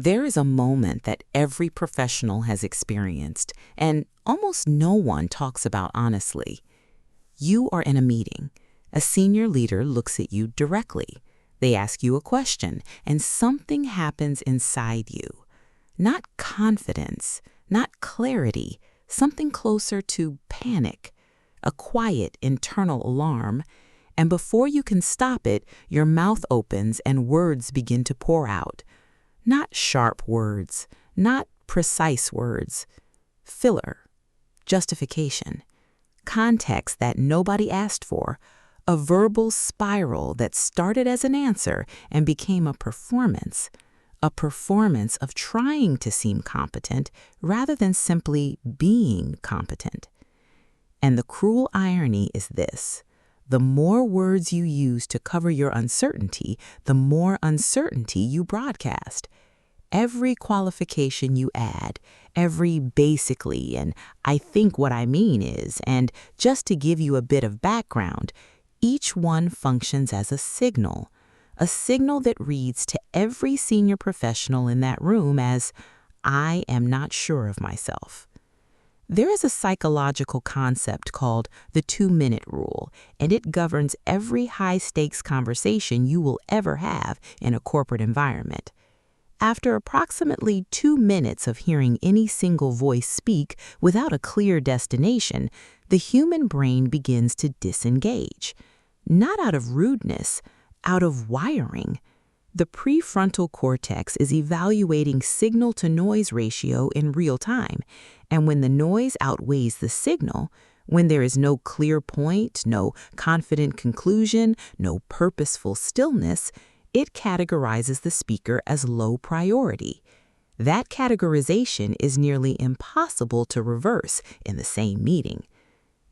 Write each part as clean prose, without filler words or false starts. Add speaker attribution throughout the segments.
Speaker 1: There is a moment that every professional has experienced, and almost no one talks about honestly. You are in a meeting. A senior leader looks at you directly. They ask you a question, and something happens inside you. Not confidence, not clarity, something closer to panic, a quiet internal alarm, and before you can stop it, your mouth opens and words begin to pour out. Not sharp words, not precise words. Filler, justification, context that nobody asked for, a verbal spiral that started as an answer and became a performance of trying to seem competent rather than simply being competent. And the cruel irony is this: the more words you use to cover your uncertainty, the more uncertainty you broadcast. Every qualification you add, every basically and I think what I mean is, and just to give you a bit of background, each one functions as a signal that reads to every senior professional in that room as, I am not sure of myself. There is a psychological concept called the 2-minute rule, and it governs every high-stakes conversation you will ever have in a corporate environment. After approximately 2 minutes of hearing any single voice speak without a clear destination, the human brain begins to disengage. Not out of rudeness, out of wiring. The prefrontal cortex is evaluating signal-to-noise ratio in real time, and when the noise outweighs the signal, when there is no clear point, no confident conclusion, no purposeful stillness, it categorizes the speaker as low priority. That categorization is nearly impossible to reverse in the same meeting.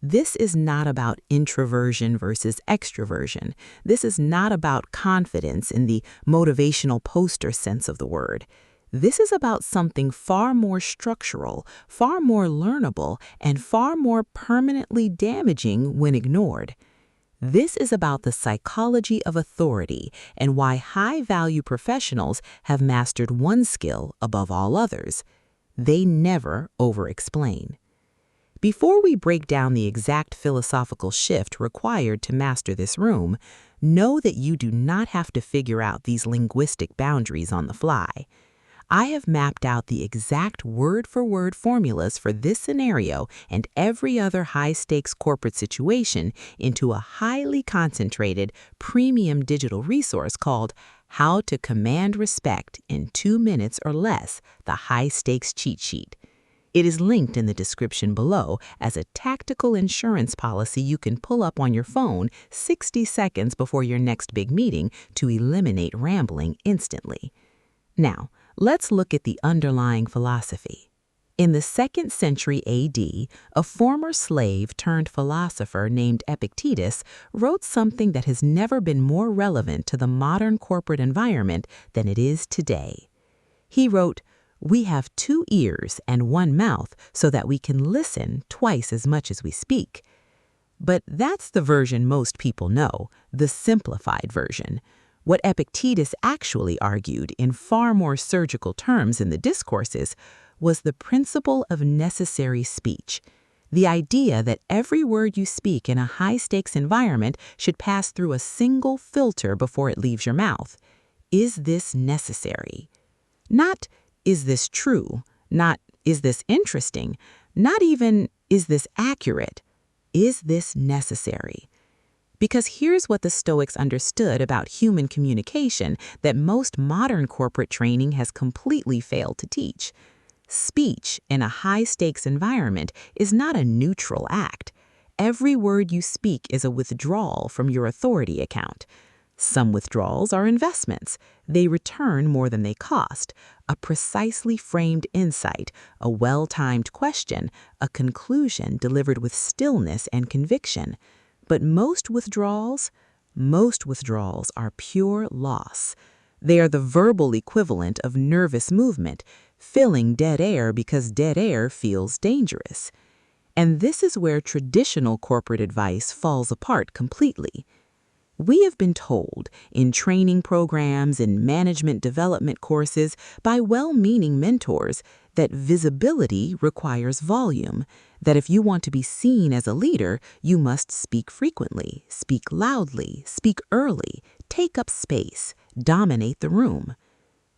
Speaker 1: This is not about introversion versus extroversion. This is not about confidence in the motivational poster sense of the word. This is about something far more structural, far more learnable, and far more permanently damaging when ignored. This is about the psychology of authority and why high-value professionals have mastered one skill above all others. They never over-explain. Before we break down the exact philosophical shift required to master this room, know that you do not have to figure out these linguistic boundaries on the fly. I have mapped out the exact word-for-word formulas for this scenario and every other high-stakes corporate situation into a highly concentrated, premium digital resource called How to Command Respect in 2 Minutes or Less, the High-Stakes Cheat Sheet. It is linked in the description below as a tactical insurance policy you can pull up on your phone 60 seconds before your next big meeting to eliminate rambling instantly. Now, let's look at the underlying philosophy. In the 2nd century A.D., a former slave turned philosopher named Epictetus wrote something that has never been more relevant to the modern corporate environment than it is today. He wrote, "We have 2 ears and 1 mouth so that we can listen twice as much as we speak." But that's the version most people know, the simplified version. What Epictetus actually argued in far more surgical terms in the discourses was the principle of necessary speech. The idea that every word you speak in a high-stakes environment should pass through a single filter before it leaves your mouth. Is this necessary? Not, is this true? Not, is this interesting? Not even, is this accurate? Is this necessary? Because here's what the Stoics understood about human communication that most modern corporate training has completely failed to teach. Speech in a high-stakes environment is not a neutral act. Every word you speak is a withdrawal from your authority account. Some withdrawals are investments. They return more than they cost. A precisely framed insight, a well-timed question, a conclusion delivered with stillness and conviction. But most withdrawals are pure loss. They are the verbal equivalent of nervous movement, filling dead air because dead air feels dangerous. And this is where traditional corporate advice falls apart completely. We have been told in training programs and management development courses by well-meaning mentors that visibility requires volume, that if you want to be seen as a leader, you must speak frequently, speak loudly, speak early, take up space, dominate the room.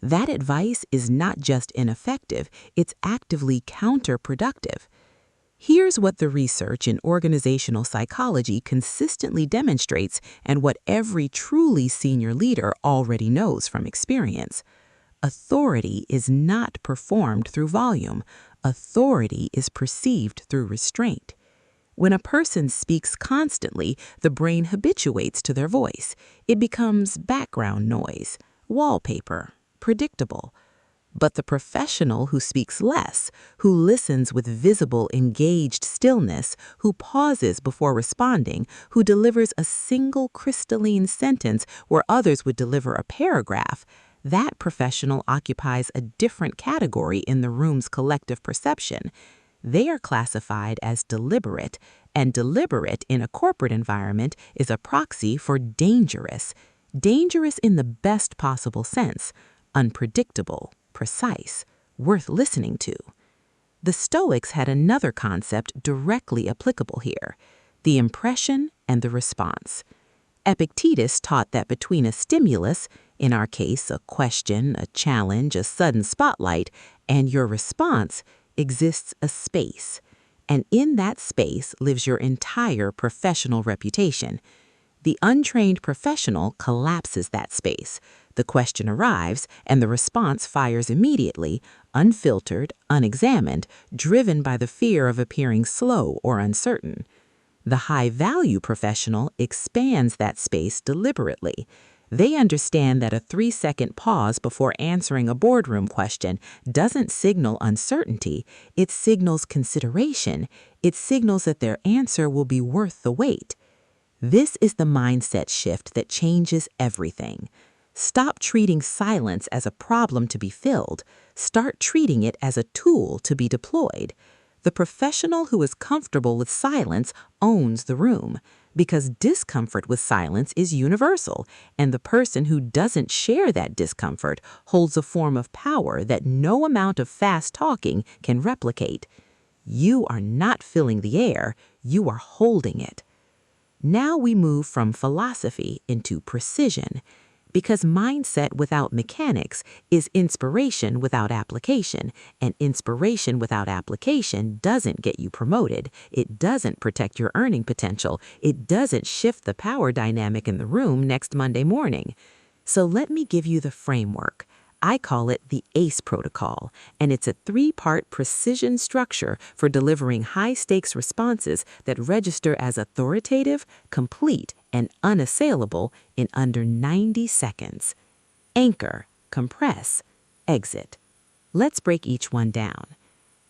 Speaker 1: That advice is not just ineffective, it's actively counterproductive. Here's what the research in organizational psychology consistently demonstrates and what every truly senior leader already knows from experience. Authority is not performed through volume. Authority is perceived through restraint. When a person speaks constantly, the brain habituates to their voice. It becomes background noise, wallpaper, predictable. But the professional who speaks less, who listens with visible, engaged stillness, who pauses before responding, who delivers a single crystalline sentence where others would deliver a paragraph, that professional occupies a different category in the room's collective perception. They are classified as deliberate, and deliberate in a corporate environment is a proxy for dangerous. Dangerous in the best possible sense, unpredictable, precise, worth listening to. The Stoics had another concept directly applicable here: the impression and the response. Epictetus taught that between a stimulus, in our case a question, a challenge, a sudden spotlight, and your response exists a space. And in that space lives your entire professional reputation. The untrained professional collapses that space. The question arrives, and the response fires immediately, unfiltered, unexamined, driven by the fear of appearing slow or uncertain. The high-value professional expands that space deliberately. They understand that a 3-second pause before answering a boardroom question doesn't signal uncertainty. It signals consideration. It signals that their answer will be worth the wait. This is the mindset shift that changes everything. Stop treating silence as a problem to be filled. Start treating it as a tool to be deployed. The professional who is comfortable with silence owns the room, because discomfort with silence is universal, and the person who doesn't share that discomfort holds a form of power that no amount of fast talking can replicate. You are not filling the air, you are holding it. Now we move from philosophy into precision, because mindset without mechanics is inspiration without application, and inspiration without application doesn't get you promoted. It doesn't protect your earning potential. It doesn't shift the power dynamic in the room next Monday morning. So let me give you the framework. I call it the A.C.E protocol, and it's a 3-part precision structure for delivering high-stakes responses that register as authoritative, complete, and unassailable in under 90 seconds. Anchor, compress, exit. Let's break each one down.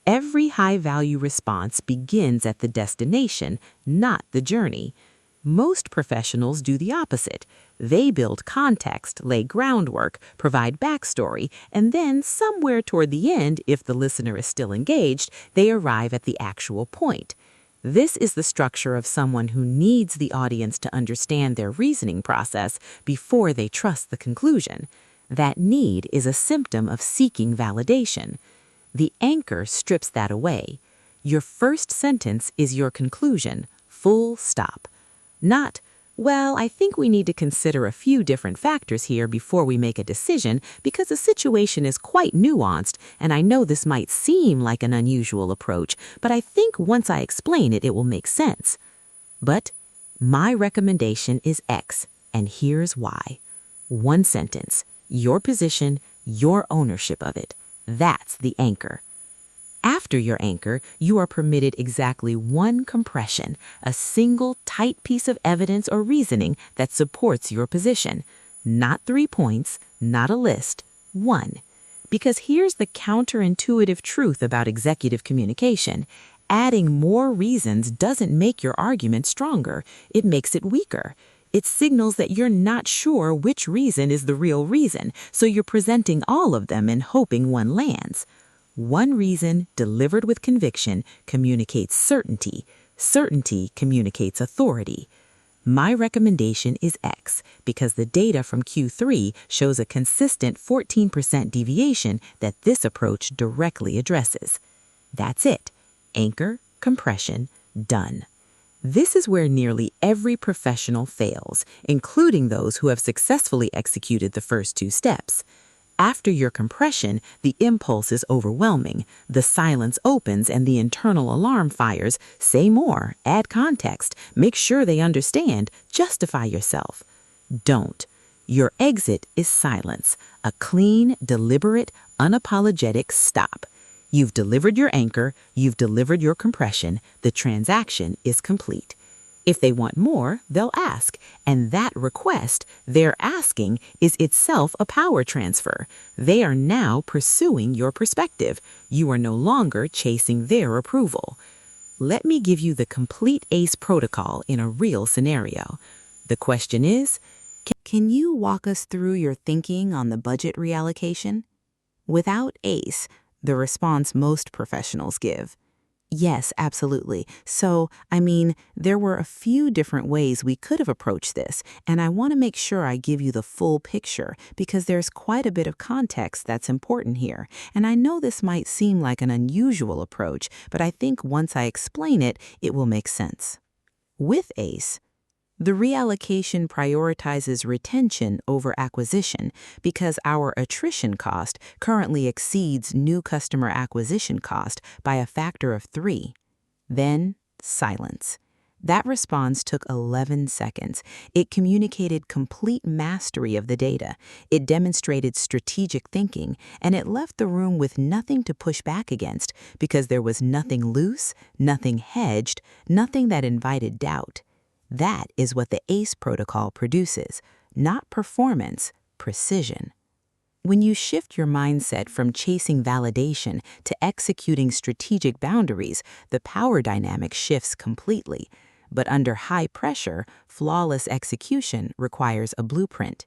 Speaker 1: Every high-value response begins at the destination, not the journey. Most professionals do the opposite. They build context, lay groundwork, provide backstory, and then somewhere toward the end, if the listener is still engaged, they arrive at the actual point. This is the structure of someone who needs the audience to understand their reasoning process before they trust the conclusion. That need is a symptom of seeking validation. The anchor strips that away. Your first sentence is your conclusion, full stop. Not, well, I think we need to consider a few different factors here before we make a decision because the situation is quite nuanced and I know this might seem like an unusual approach, but I think once I explain it, it will make sense. But my recommendation is X, and here's why. One sentence, your position, your ownership of it. That's the anchor. After your anchor, you are permitted exactly one compression, a single tight piece of evidence or reasoning that supports your position. Not 3 points, not a list, one. Because here's the counterintuitive truth about executive communication. Adding more reasons doesn't make your argument stronger, it makes it weaker. It signals that you're not sure which reason is the real reason, so you're presenting all of them and hoping one lands. One reason, delivered with conviction, communicates certainty. Certainty communicates authority. My recommendation is X because the data from Q3 shows a consistent 14% deviation that this approach directly addresses. That's it. Anchor, compression, done. This is where nearly every professional fails, including those who have successfully executed the first two steps. After your compression, the impulse is overwhelming. The silence opens and the internal alarm fires. Say more, add context, make sure they understand, justify yourself. Don't. Your exit is silence, a clean, deliberate, unapologetic stop. You've delivered your anchor, you've delivered your compression, the transaction is complete. If they want more, they'll ask, and that request they're asking is itself a power transfer. They are now pursuing your perspective. You are no longer chasing their approval. Let me give you the complete ACE protocol in a real scenario. The question is, can you walk us through your thinking on the budget reallocation? Without ACE, the response most professionals give. Yes, absolutely. So, there were a few different ways we could have approached this, and I want to make sure I give you the full picture because there's quite a bit of context that's important here. And I know this might seem like an unusual approach, but I think once I explain it, it will make sense. With ACE, the reallocation prioritizes retention over acquisition because our attrition cost currently exceeds new customer acquisition cost by a factor of 3. Then, silence. That response took 11 seconds. It communicated complete mastery of the data. It demonstrated strategic thinking, and it left the room with nothing to push back against because there was nothing loose, nothing hedged, nothing that invited doubt. That is what the ACE protocol produces, not performance, precision. When you shift your mindset from chasing validation to executing strategic boundaries, the power dynamic shifts completely. But under high pressure, flawless execution requires a blueprint.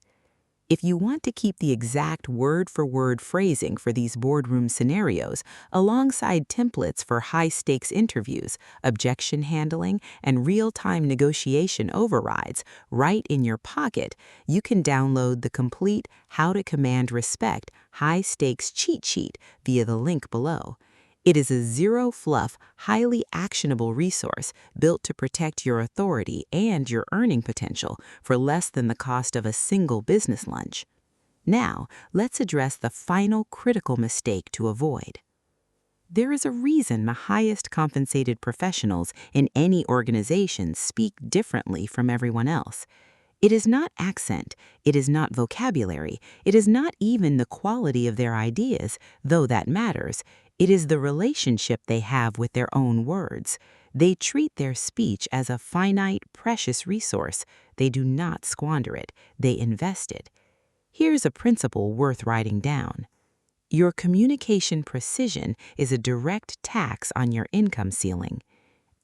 Speaker 1: If you want to keep the exact word-for-word phrasing for these boardroom scenarios, alongside templates for high-stakes interviews, objection handling, and real-time negotiation overrides right in your pocket, you can download the complete How to Command Respect high-stakes cheat sheet via the link below. It is a zero-fluff, highly actionable resource built to protect your authority and your earning potential for less than the cost of a single business lunch. Now, let's address the final critical mistake to avoid. There is a reason the highest compensated professionals in any organization speak differently from everyone else. It is not accent, it is not vocabulary, it is not even the quality of their ideas, though that matters. It is the relationship they have with their own words. They treat their speech as a finite, precious resource. They do not squander it. They invest it. Here's a principle worth writing down. Your communication precision is a direct tax on your income ceiling.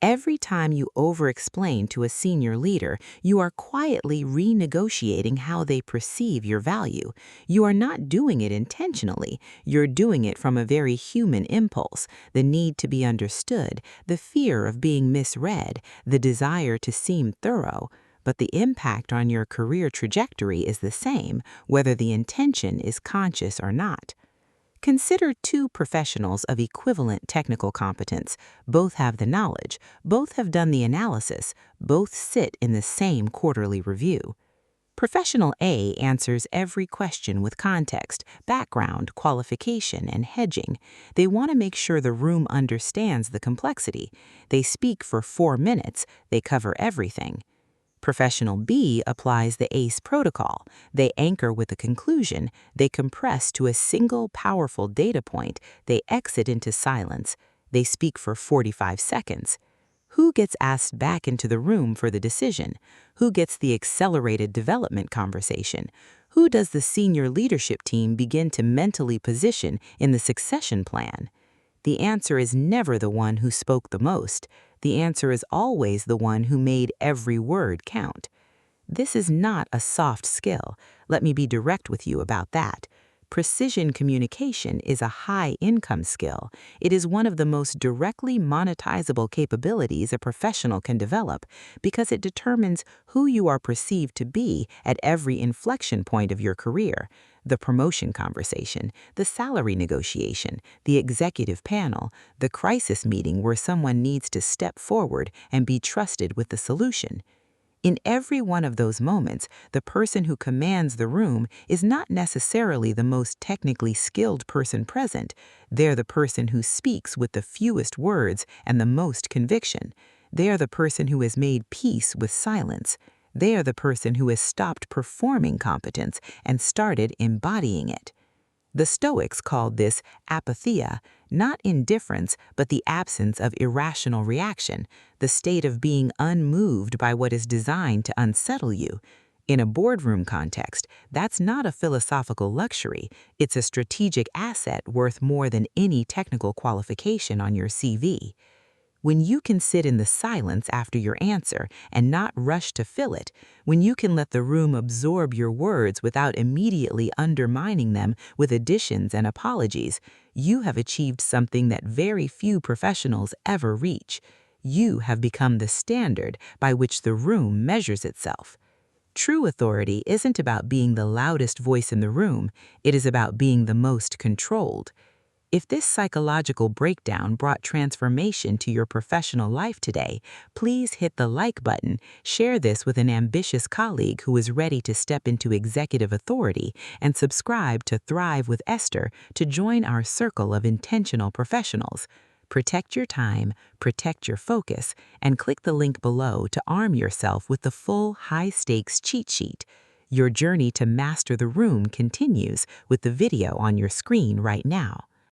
Speaker 1: Every time you over-explain to a senior leader, you are quietly renegotiating how they perceive your value. You are not doing it intentionally. You're doing it from a very human impulse, the need to be understood, the fear of being misread, the desire to seem thorough. But the impact on your career trajectory is the same, whether the intention is conscious or not. Consider two professionals of equivalent technical competence. Both have the knowledge, both have done the analysis, both sit in the same quarterly review. Professional A answers every question with context, background, qualification, and hedging. They want to make sure the room understands the complexity. They speak for 4 minutes. They cover everything. Professional B applies the ACE protocol. They anchor with a conclusion. They compress to a single powerful data point. They exit into silence. They speak for 45 seconds. Who gets asked back into the room for the decision? Who gets the accelerated development conversation? Who does the senior leadership team begin to mentally position in the succession plan? The answer is never the one who spoke the most. The answer is always the one who made every word count. This is not a soft skill. Let me be direct with you about that. Precision communication is a high-income skill. It is one of the most directly monetizable capabilities a professional can develop because it determines who you are perceived to be at every inflection point of your career: the promotion conversation, the salary negotiation, the executive panel, the crisis meeting where someone needs to step forward and be trusted with the solution. In every one of those moments, the person who commands the room is not necessarily the most technically skilled person present. They're the person who speaks with the fewest words and the most conviction. They are the person who has made peace with silence. They are the person who has stopped performing competence and started embodying it. The Stoics called this apatheia, not indifference, but the absence of irrational reaction, the state of being unmoved by what is designed to unsettle you. In a boardroom context, that's not a philosophical luxury. It's a strategic asset worth more than any technical qualification on your CV. When you can sit in the silence after your answer and not rush to fill it, when you can let the room absorb your words without immediately undermining them with additions and apologies, you have achieved something that very few professionals ever reach. You have become the standard by which the room measures itself. True authority isn't about being the loudest voice in the room, it is about being the most controlled. If this psychological breakdown brought transformation to your professional life today, please hit the like button, share this with an ambitious colleague who is ready to step into executive authority, and subscribe to Thrive with Esther to join our circle of intentional professionals. Protect your time, protect your focus, and click the link below to arm yourself with the full high-stakes cheat sheet. Your journey to master the room continues with the video on your screen right now.